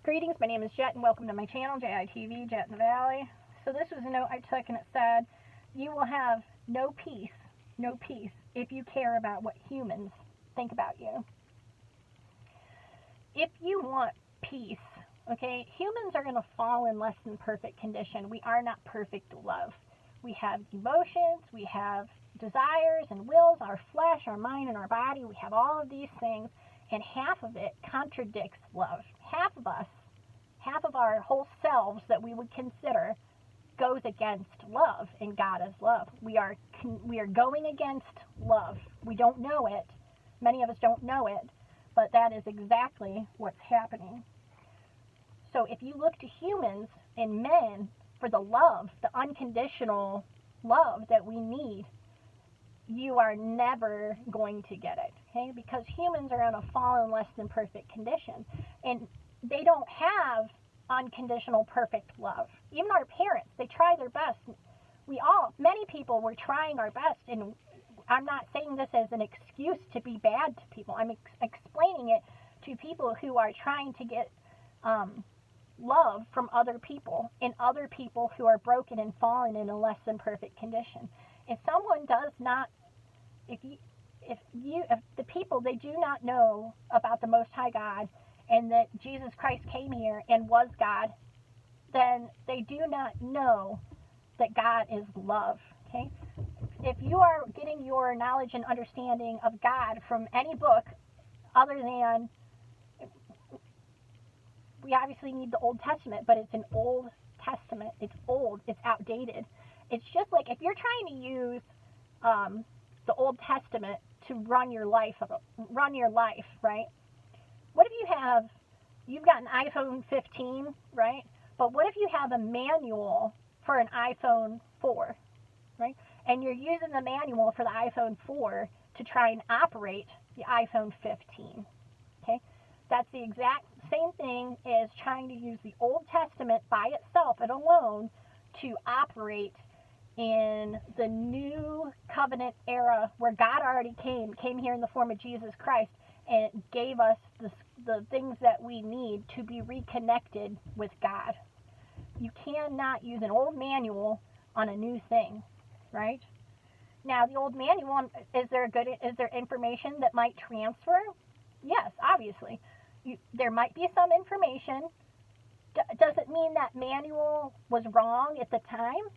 Greetings, my name is Jet, and welcome to my channel, JITV, Jet in the Valley. So this was a note I took, and it said, you will have no peace, if you care about what humans think about you. If you want peace, okay, humans are going to fall in less than perfect condition. We are not perfect love. We have emotions, we have desires and wills, our flesh, our mind, and our body. We have all of these things, and half of it contradicts love. Half of us, half of our whole selves that we would consider goes against love, and God is love. We are going against love. We don't know it. Many of us don't know it, but that is exactly what's happening. So if you look to humans and men for the love, the unconditional love that we need, you are never going to get it, okay? Because humans are in a fallen, less than perfect condition, and they don't have unconditional perfect love. Even our parents, they try their best. Many people were trying our best, and I'm not saying this as an excuse to be bad to people. I'm explaining it to people who are trying to get love from other people, and other people who are broken and fallen in a less than perfect condition. If someone does not, if the people, they do not know about the Most High God, and that Jesus Christ came here and was God, then they do not know that God is love, okay? If you are getting your knowledge and understanding of God from any book other than, we obviously need the Old Testament, but it's an Old Testament. It's old. It's outdated. It's just like if you're trying to use the Old Testament to run your life, right? What if you've got an iPhone 15, right? But what if you have a manual for an iPhone 4, right? And you're using the manual for the iPhone 4 to try and operate the iPhone 15, okay? That's the exact same thing as trying to use the Old Testament by itself and alone to operate in the new covenant era where God already came here in the form of Jesus Christ and gave us the things that we need to be reconnected with God. You cannot use an old manual on a new thing, right? Now, the old manual, is there information that might transfer? Yes, obviously. There might be some information. Does it mean that manual was wrong at the time?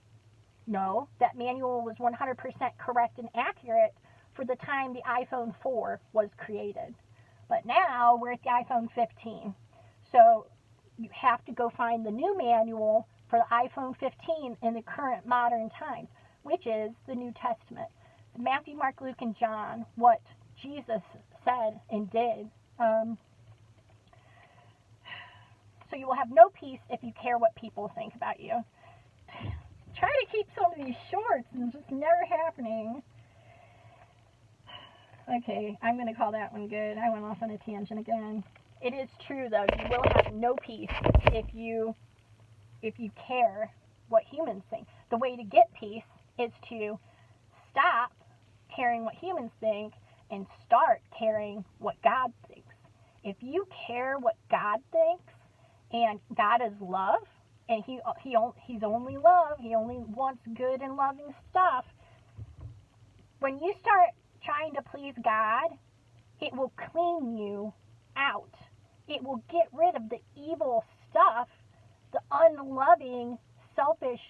No, that manual was 100% correct and accurate for the time the iPhone 4 was created. But now we're at the iPhone 15. So you have to go find the new manual for the iPhone 15 in the current modern times, which is the New Testament. Matthew, Mark, Luke, and John, what Jesus said and did. So you will have no peace if you care what people think about you. Try to keep some of these shorts, and it's just never happening. Okay, I'm going to call that one good. I went off on a tangent again. It is true, though. You will have no peace if you care what humans think. The way to get peace is to stop caring what humans think and start caring what God thinks. If you care what God thinks, and God is love, and He's only love, He only wants good and loving stuff, when you start trying to please God, it will clean you out. It will get rid of the evil stuff, the unloving, selfish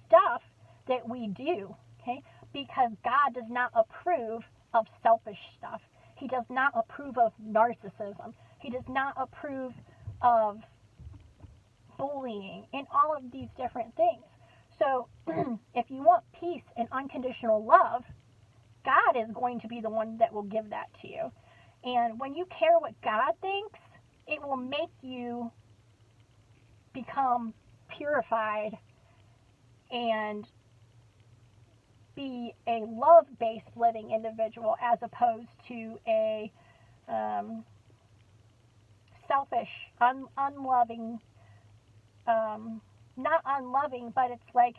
stuff that we do, okay? Because God does not approve of selfish stuff. He does not approve of narcissism. He does not approve of bullying and all of these different things. So if you want peace and unconditional love, God is going to be the one that will give that to you. And when you care what God thinks, it will make you become purified and be a love-based living individual as opposed to a selfish, unloving, not unloving, but it's like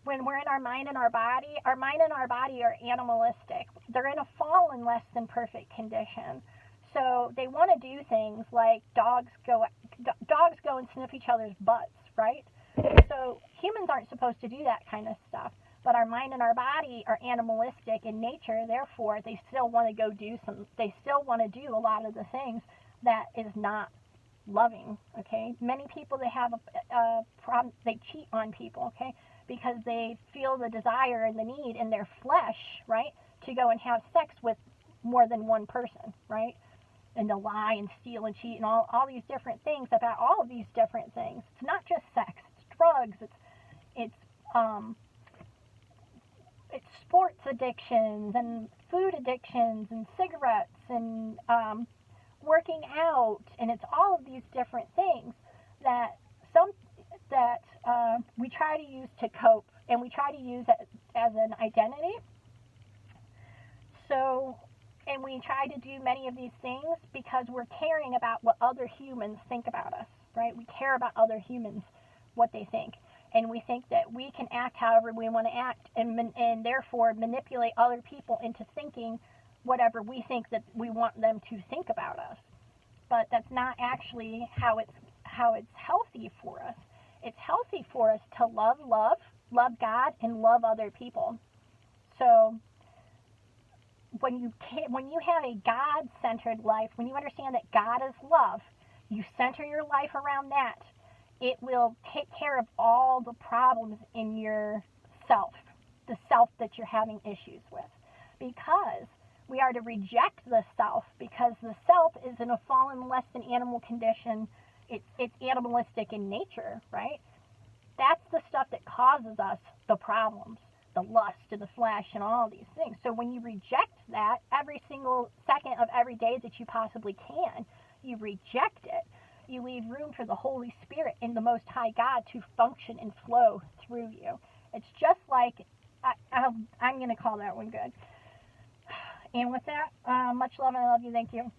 when we're in our mind and our body are animalistic. They're in a fallen, less than perfect condition. So they want to do things like dogs dogs go and sniff each other's butts, right? So humans aren't supposed to do that kind of stuff. But our mind and our body are animalistic in nature, therefore they still want to they still want to do a lot of the things that is not loving, okay? Many people, they have a problem, they cheat on people, okay? Because they feel the desire and the need in their flesh, right, to go and have sex with more than one person, right? And to lie and steal and cheat and all these different things about all of these different things. It's not just sex, it's drugs, it's sports addictions and food addictions and cigarettes and working out, and it's all of these different things that we try to use to cope, and we try to use it as an identity. So, and we try to do many of these things because we're caring about what other humans think about us, right? We care about other humans, what they think. And we think that we can act however we want to act, and therefore manipulate other people into thinking whatever we think that we want them to think about us. But that's not actually how it's healthy for us. It's healthy for us to love God, and love other people. So when you have a God-centered life, when you understand that God is love, you center your life around that. It will take care of all the problems in your self, the self that you're having issues with. Because we are to reject the self, because the self is in a fallen, less than animal condition. It's animalistic in nature, right? That's the stuff that causes us the problems, the lust and the flesh and all these things. So when you reject that every single second of every day that you possibly can, you reject it. You leave room for the Holy Spirit and the Most High God to function and flow through you. It's just like, I'm going to call that one good. And with that, much love, and I love you. Thank you.